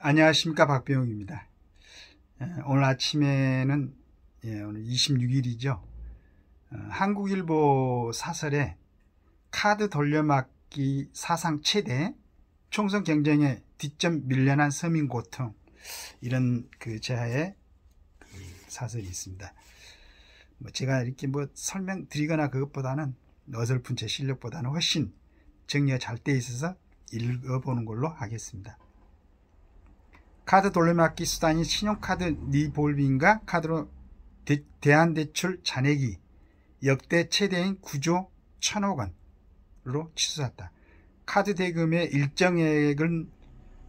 안녕하십니까, 박병욱입니다. 오늘 아침에는 오늘 26일이죠. 한국일보 사설에 카드 돌려막기 사상 최대 총선 경쟁에 뒷점 밀려난 서민 고통, 이런 제하의 사설이 있습니다. 제가 이렇게 설명드리거나 그것보다는 어설픈 제 실력보다는 훨씬 정리가 잘 돼 있어서 읽어보는 걸로 하겠습니다. 카드 돌려막기 수단인 신용카드 리볼빙과 카드로 대안대출 잔액이 역대 최대인 9조 1천억 원으로 치솟았다. 카드 대금의 일정액은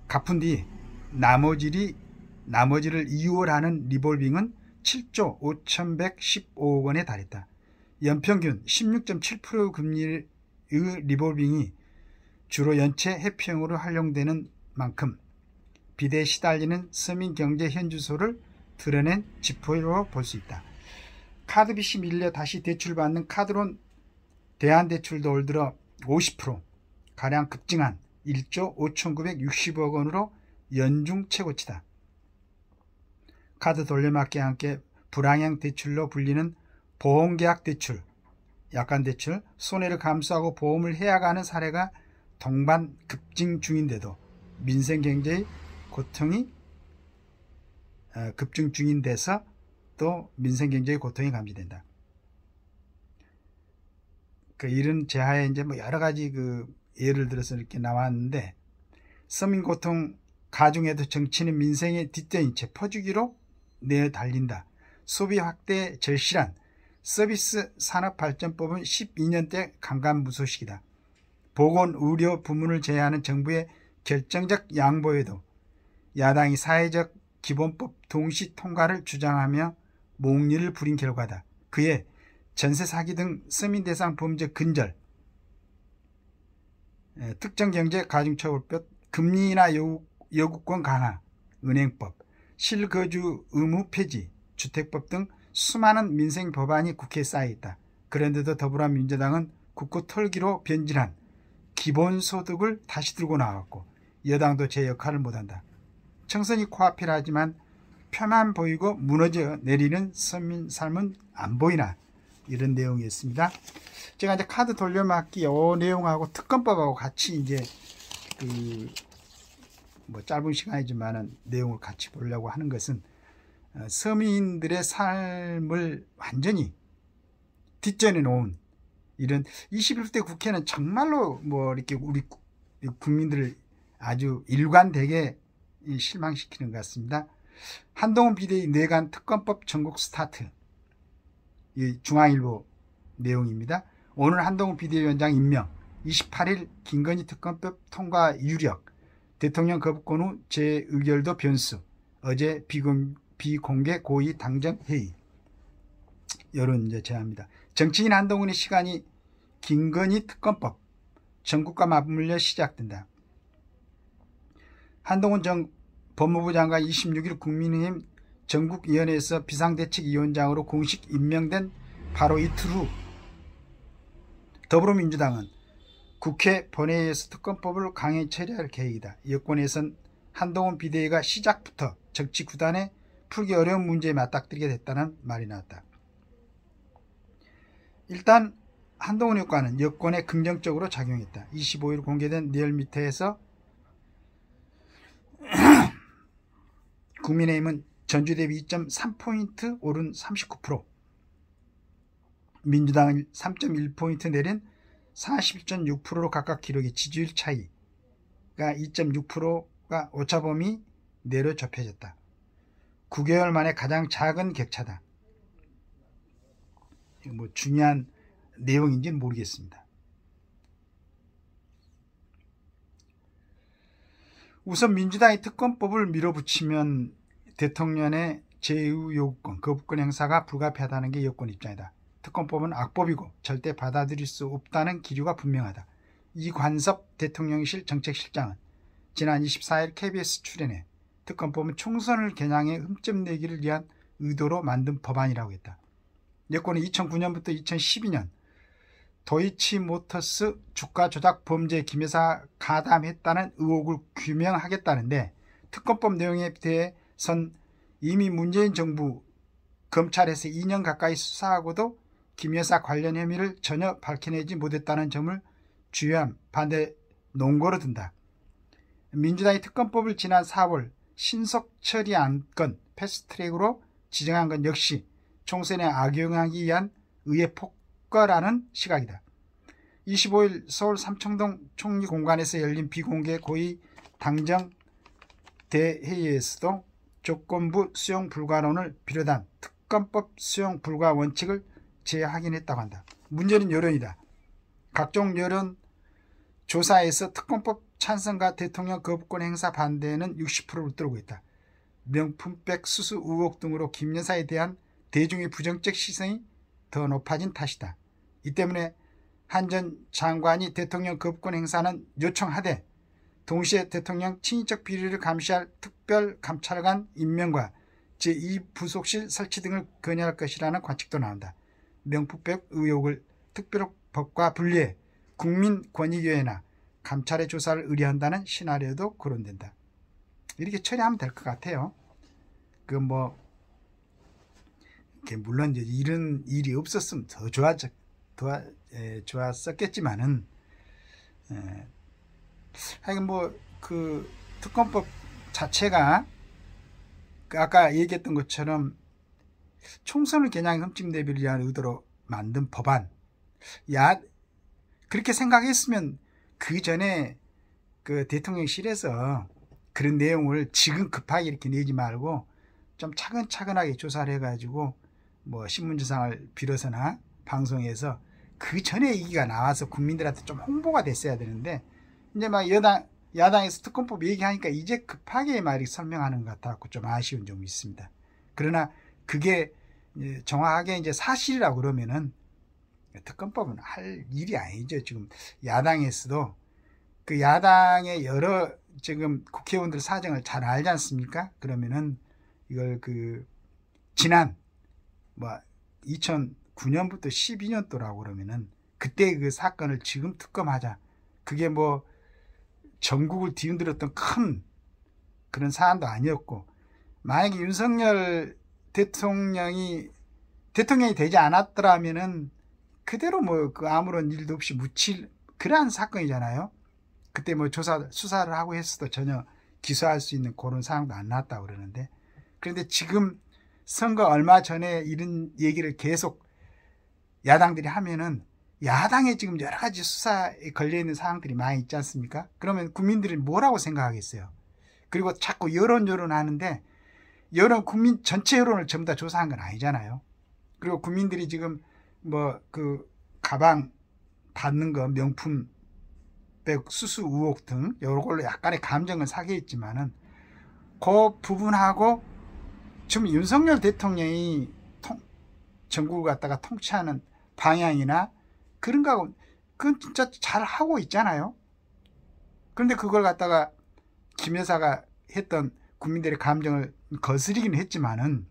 갚은 뒤 나머지를 이월하는 리볼빙은 7조 5,115억 원에 달했다. 연평균 16.7% 금리의 리볼빙이 주로 연체 회피형으로 활용되는 만큼 비대에 시달리는 서민 경제 현주소를 드러낸 지표로 볼 수 있다. 카드빚이 밀려 다시 대출받는 카드론 대안대출도 올 들어 50%가량 급증한 1조 5,960억 원으로 연중 최고치다. 카드 돌려막기와 함께 불황형 대출로 불리는 보험계약 대출, 약관대출, 손해를 감수하고 보험을 해약하는 사례가 동반 급증 중인데도 민생경제의 고통이 급증 중인 데서 또 민생경제의 고통이 감지된다. 이런 제하에 여러 가지 예를 들어서 이렇게 나왔는데, 서민 고통 가중에도 정치는 민생의 뒷전인 채 퍼주기로 내달린다. 소비 확대에 절실한 서비스 산업발전법은 12년대 강간무소식이다. 보건, 의료 부문을 제외하는 정부의 결정적 양보에도 야당이 사회적 기본법 동시 통과를 주장하며 몽리를 부린 결과다. 그에 전세 사기 등 서민 대상 범죄 근절, 특정경제 가중처벌법, 금리나 여구권 강화, 은행법, 실거주 의무 폐지, 주택법 등 수많은 민생 법안이 국회에 쌓여있다. 그런데도 더불어민주당은 국고 털기로 변질한 기본소득을 다시 들고 나왔고, 여당도 제 역할을 못한다. 청선이 코앞이라 하지만 표만 보이고 무너져 내리는 서민 삶은 안 보이나, 이런 내용이었습니다. 제가 이제 카드 돌려막기 이 내용하고 특검법하고 같이 짧은 시간이지만은 내용을 같이 보려고 하는 것은, 서민들의 삶을 완전히 뒷전에 놓은 이런 21대 국회는 정말로 이렇게 우리 국민들을 아주 일관되게 실망시키는 것 같습니다. 한동훈 비대위 내관 특검법 전국 스타트, 이 중앙일보 내용입니다. 오늘 한동훈 비대위원장 임명, 28일 김건희 특검법 통과 유력, 대통령 거부권 후 재의결도 변수, 어제 비공개 고위 당정 회의, 이런 제안입니다. 정치인 한동훈의 시간이 김건희 특검법 전국과 맞물려 시작된다. 한동훈 전 법무부 장관 26일 국민의힘 전국위원회에서 비상대책위원장으로 공식 임명된 바로 이틀 후 더불어민주당은 국회 본회의에서 특검법을 강행 처리할 계획이다. 여권에선 한동훈 비대위가 시작부터 정치 구단에 풀기 어려운 문제에 맞닥뜨리게 됐다는 말이 나왔다. 일단 한동훈 효과는 여권에 긍정적으로 작용했다. 25일 공개된 리얼미터에서 국민의힘은 전주 대비 2.3포인트 오른 39%, 민주당은 3.1포인트 내린 41.6%로 각각 기록해 지지율 차이가 2.6%가 오차범위 내로 좁혀졌다. 9개월 만에 가장 작은 격차다. 중요한 내용인지는 모르겠습니다. 우선 민주당이 특검법을 밀어붙이면 대통령의 제의요구권, 거부권 행사가 불가피하다는 게 여권 입장이다. 특검법은 악법이고 절대 받아들일 수 없다는 기류가 분명하다. 이관섭 대통령실 정책실장은 지난 24일 KBS 출연해 특검법은 총선을 겨냥해 흠집 내기를 위한 의도로 만든 법안이라고 했다. 여권은 2009년부터 2012년 도이치모터스 주가 조작 범죄 김여사 가담했다는 의혹을 규명하겠다는데 특검법 내용에 대해선 이미 문재인 정부 검찰에서 2년 가까이 수사하고도 김 여사 관련 혐의를 전혀 밝혀내지 못했다는 점을 주요한 반대 논거로 든다. 민주당이 특검법을 지난 4월 신속 처리 안건 패스트트랙으로 지정한 건 역시 총선에 악용하기 위한 의회 폭거라는 시각이다. 25일 서울 삼청동 총리공관에서 열린 비공개 고위 당정 대회의에서도 조건부 수용 불가론을 비롯한 특검법 수용 불가 원칙을 재확인했다고 한다. 문제는 여론이다. 각종 여론 조사에서 특검법 찬성과 대통령 거부권 행사 반대는 60%를 떨고 있다. 명품백 수수 의혹 등으로 김 여사에 대한 대중의 부정적 시선이 더 높아진 탓이다. 이 때문에 한 전 장관이 대통령 거부권 행사는 요청하되 동시에 대통령 친인척 비리를 감시할 특별감찰관 임명과 제2부속실 설치 등을 건의할 것이라는 관측도 나온다. 명품백 의혹을 특별법과 분리해 국민권익위원회나 감찰의 조사를 의뢰한다는 시나리오도 거론된다. 이렇게 처리하면 될 것 같아요. 물론 이제 이런 일이 없었으면 더 좋았었겠지만은, 하여간 그 특검법 자체가 아까 얘기했던 것처럼 총선을 겨냥 흠집 내비를 위한 의도로 만든 법안, 그렇게 생각했으면 그 전에 그 대통령실에서 그런 내용을 지금 급하게 이렇게 내지 말고 좀 차근차근하게 조사를 해가지고 신문지상을 빌어서나 방송에서 그 전에 얘기가 나와서 국민들한테 좀 홍보가 됐어야 되는데, 이제 야당에서 특검법 얘기하니까 이제 급하게 설명하는 것 같아서 좀 아쉬운 점이 있습니다. 그러나 그게 정확하게 이제 사실이라고 그러면은 특검법은 할 일이 아니죠. 지금 야당에서도 그 야당의 여러 지금 국회의원들 사정을 잘 알지 않습니까? 그러면은 이걸 지난 2009년부터 12년도라고 그러면은 그때 그 사건을 지금 특검하자. 그게 전국을 뒤흔들었던 큰 그런 사안도 아니었고, 만약에 윤석열 대통령이 되지 않았더라면은 그대로 아무런 일도 없이 묻힐 그러한 사건이잖아요. 그때 수사를 하고 했어도 전혀 기소할 수 있는 그런 상황도 안 나왔다고 그러는데, 그런데 지금 선거 얼마 전에 이런 얘기를 계속 야당들이 하면은 야당에 지금 여러 가지 수사에 걸려있는 사항들이 많이 있지 않습니까? 그러면 국민들이 뭐라고 생각하겠어요? 그리고 자꾸 여론 하는데, 국민 전체 여론을 전부 다 조사한 건 아니잖아요. 그리고 국민들이 지금 가방 받는 거, 명품 백 수수 의혹 등 여러 걸로 약간의 감정은 사겨 있지만은 그 부분하고 지금 윤석열 대통령이 전국을 갖다가 통치하는 방향이나 그런 거하고 그건 진짜 잘 하고 있잖아요. 그런데 그걸 갖다가 김 여사가 했던 국민들의 감정을 거스리긴 했지만은,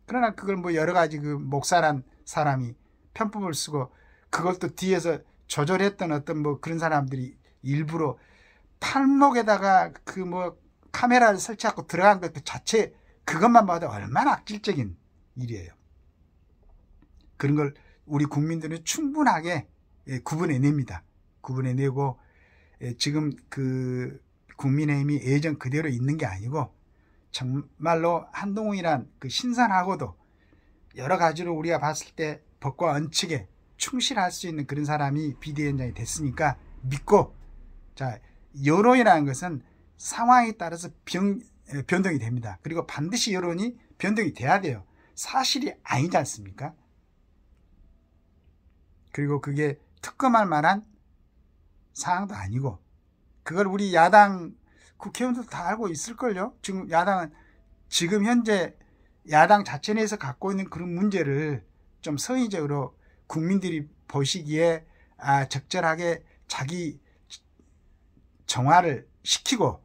그러나 그걸 여러 가지 목사란 사람이 편법을 쓰고 그걸 또 뒤에서 조절했던 어떤 그런 사람들이 일부러 팔목에다가 카메라를 설치하고 들어간 것 자체, 그것만 봐도 얼마나 악질적인 일이에요. 그런 걸 우리 국민들은 충분하게 구분해냅니다. 구분해내고, 지금 국민의힘이 예전 그대로 있는 게 아니고 정말로 한동훈이란 신선하고도 여러 가지로 우리가 봤을 때 법과 원칙에 충실할 수 있는 그런 사람이 비대위원장이 됐으니까 믿고, 여론이라는 것은 상황에 따라서 변동이 됩니다. 그리고 반드시 여론이 변동이 돼야 돼요. 사실이 아니지 않습니까? 그리고 그게 특검할 만한 사항도 아니고, 그걸 우리 야당 국회의원들도 다 알고 있을걸요. 지금 현재 야당 자체 내에서 갖고 있는 그런 문제를 좀 성의적으로 국민들이 보시기에 적절하게 자기 정화를 시키고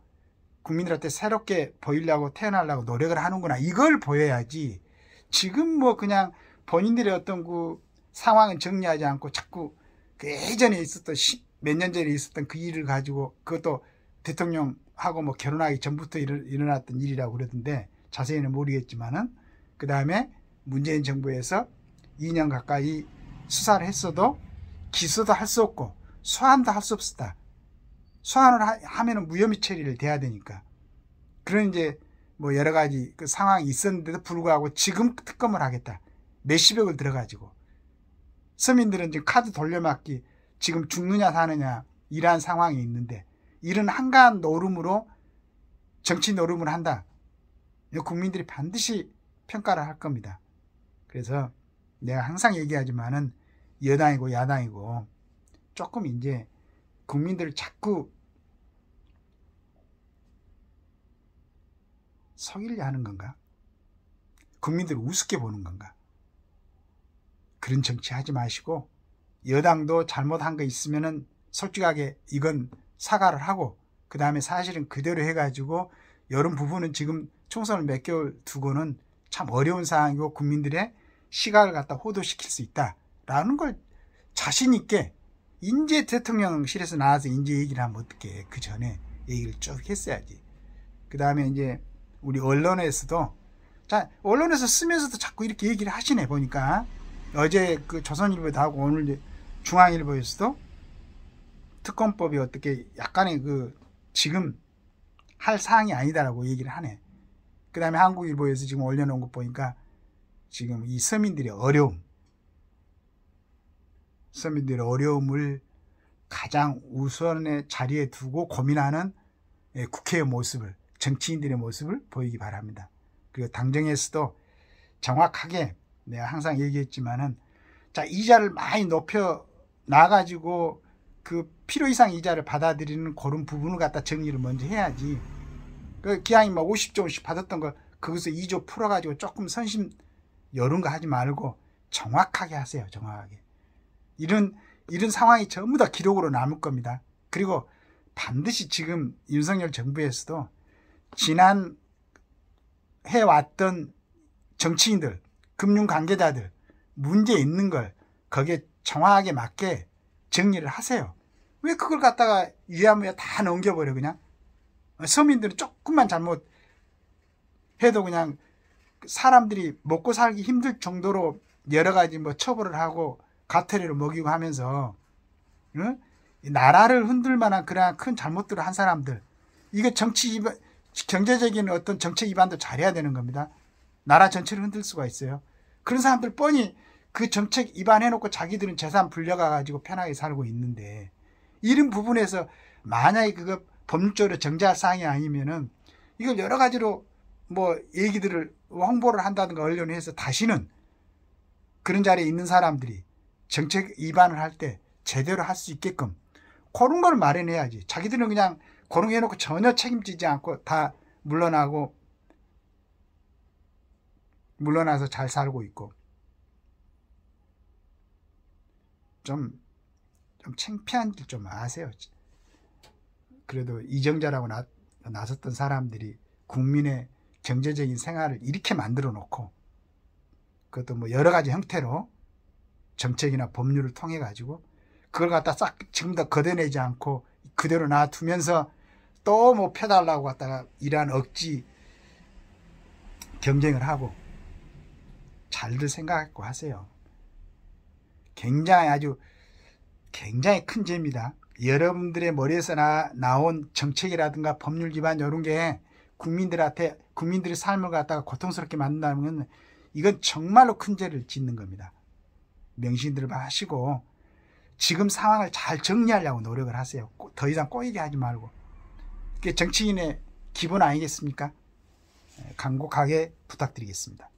국민들한테 새롭게 보이려고 태어나려고 노력을 하는구나, 이걸 보여야지. 지금 그냥 본인들의 어떤 상황은 정리하지 않고 자꾸 예전에 있었던 몇 년 전에 있었던 그 일을 가지고, 그것도 대통령 하고 뭐 결혼하기 전부터 일어났던 일이라고 그러던데 자세히는 모르겠지만은 그 다음에 문재인 정부에서 2년 가까이 수사를 했어도 기소도 할 수 없고 소환도 할 수 없었다. 소환을 하면은 무혐의 처리를 돼야 되니까. 그런 이제 뭐 여러 가지 그 상황이 있었는데도 불구하고 지금 특검을 하겠다. 몇십억을 들어가지고. 서민들은 지금 카드 돌려막기 지금 죽느냐 사느냐 이러한 상황이 있는데 이런 한가한 노름으로 정치 노름을 한다. 국민들이 반드시 평가를 할 겁니다. 그래서 내가 항상 얘기하지만은 여당이고 야당이고 조금 이제 국민들을 자꾸 속이려 하는 건가? 국민들을 우습게 보는 건가? 그런 정치 하지 마시고 여당도 잘못한 거 있으면은 솔직하게 이건 사과를 하고 그 다음에 사실은 그대로 해가지고 이런 부분은 지금 총선을 몇 개월 두고는 참 어려운 상황이고 국민들의 시각을 갖다 호도시킬 수 있다라는 걸 자신 있게 인제 대통령실에서 나와서 인제 얘기를 하면 어떡해. 그 전에 얘기를 쭉 했어야지. 그 다음에 이제 우리 언론에서도 자 언론에서 쓰면서도 자꾸 이렇게 얘기를 하시네 보니까 어제 그 조선일보도 하고 오늘 중앙일보에서도 특검법이 어떻게 약간의 그 지금 할 사항이 아니다라고 얘기를 하네. 그 다음에 한국일보에서 지금 올려놓은 거 보니까 지금 이 서민들의 어려움을 가장 우선의 자리에 두고 고민하는 국회의 모습을, 정치인들의 모습을 보이기 바랍니다. 그리고 당정에서도 정확하게 내가 항상 얘기했지만은 자 이자를 많이 높여 놔가지고 그 필요 이상 이자를 받아들이는 그런 부분을 갖다 정리를 먼저 해야지. 그 기왕이 막 50조씩 받았던 거 거기서 2조 풀어가지고 조금 선심 이런 거 하지 말고 정확하게 하세요. 정확하게. 이런 상황이 전부 다 기록으로 남을 겁니다. 그리고 반드시 지금 윤석열 정부에서도 지난 해왔던 정치인들, 금융관계자들 문제 있는 걸 거기에 정확하게 맞게 정리를 하세요. 왜 그걸 갖다가 유야무야 다 넘겨버려 그냥. 서민들은 조금만 잘못해도 그냥 사람들이 먹고 살기 힘들 정도로 여러 가지 뭐 처벌을 하고 가태료를 먹이고 하면서 응? 나라를 흔들 만한 그런 큰 잘못들을 한 사람들 이게 경제적인 어떤 정책 위반도 잘해야 되는 겁니다. 나라 전체를 흔들 수가 있어요. 그런 사람들 뻔히 그 정책 위반해놓고 자기들은 재산 불려가가지고 편하게 살고 있는데 이런 부분에서 만약에 그거 법률적으로 정지할 사항이 아니면은 이걸 여러 가지로 뭐 얘기들을 홍보를 한다든가 언론에 해서 다시는 그런 자리에 있는 사람들이 정책 위반을 할 때 제대로 할 수 있게끔 그런 걸 마련해야지. 자기들은 그냥 그런 거 해놓고 전혀 책임지지 않고 다 물러나서 잘 살고 있고 좀 창피한 길 좀 아세요. 그래도 이정자라고 나섰던 사람들이 국민의 경제적인 생활을 이렇게 만들어 놓고 그것도 뭐 여러 가지 형태로 정책이나 법률을 통해 가지고 그걸 갖다 싹 지금 다 걷어내지 않고 그대로 놔두면서 또 뭐 펴달라고 갖다가 이러한 억지 경쟁을 하고 잘들 생각하고 하세요. 굉장히 큰 죄입니다. 여러분들의 머리에서 나온 정책이라든가 법률 기반 이런 게 국민들의 삶을 갖다가 고통스럽게 만든다면 이건 정말로 큰 죄를 짓는 겁니다. 명심들 하시고 지금 상황을 잘 정리하려고 노력을 하세요. 더 이상 꼬이게 하지 말고. 그게 정치인의 기본 아니겠습니까? 간곡하게 부탁드리겠습니다.